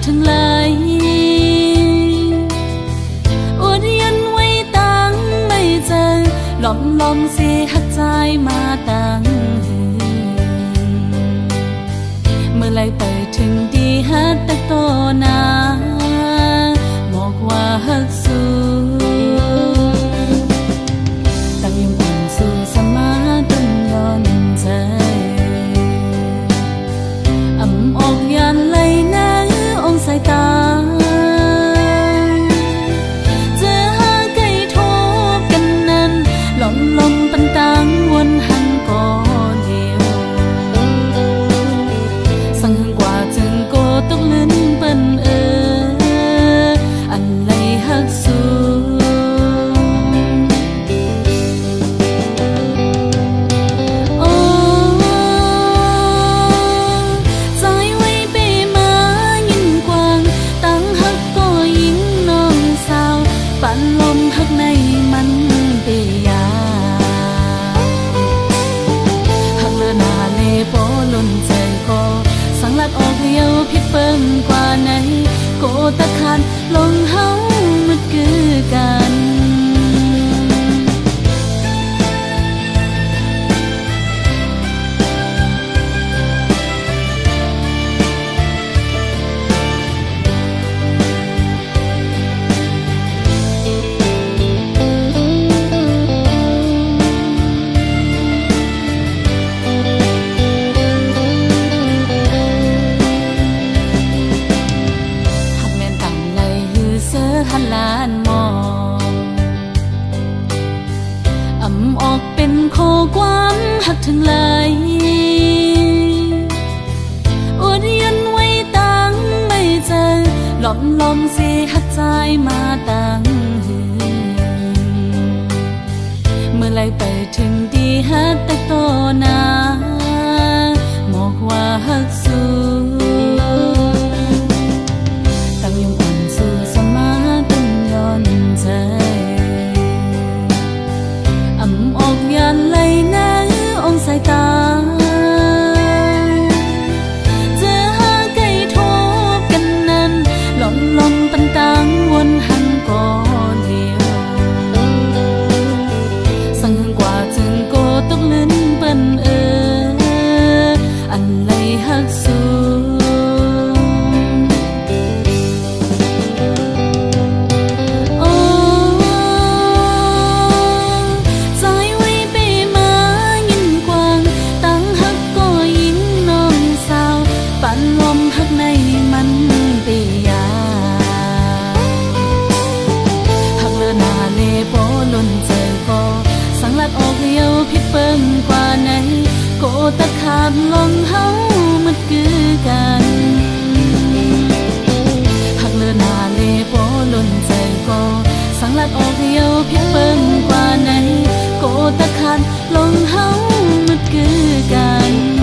ถึงเลยอวดยันไว้ตังไม่เจอหลอมเสียหักใจมาตังเมื่อไรไปถึงดีฮัดตักโตนาบอกว่าฮักสู้ตั้งยังอ่อนสู้สมาต้นย้อนใจออกยันเลยนะองสายตาเจอหาไก่ทบกันนั้นลมปันตังวนหันก่อเดียวสั่งหังกว่าจึงโกตกลิ้นเปิ้นอันไรฮักสู้ลมหักในมันเปียหักเลือนาเลโปล้นใจก็สังลัดออกเยาพิษเปิ้งกว่าไหนโกตะคันลงเฮามันคือกันหันลานมองออกเป็นโคความหักถึงเลยอวดยันไว้ตังไม่เจอหลอมเสียหักใจมาตังเมื่อไรไปถึงดีฮัดตักโตนาบอกว่าฮักสู้ออกยันเลยนะองสายตาเจอหาไก่ทบกันนั้นลมปันตังวนหันก่อเดียวสั่งหังกว่าจึงโกตกลิ้นเปิ้นอันไรฮักสู้ลมหักในมันเปียหักเลือนาเลโปล้นใจก็สังลัดออกเยาพิษเปิ้งกว่าไหนโกตะขาดลงเฮามันคือกันหักเลือนาเลโปล้นใจก็สังลัดออกเยาพิษเปิ้งกว่าไหนโกตะขาดลงเฮามันคือกัน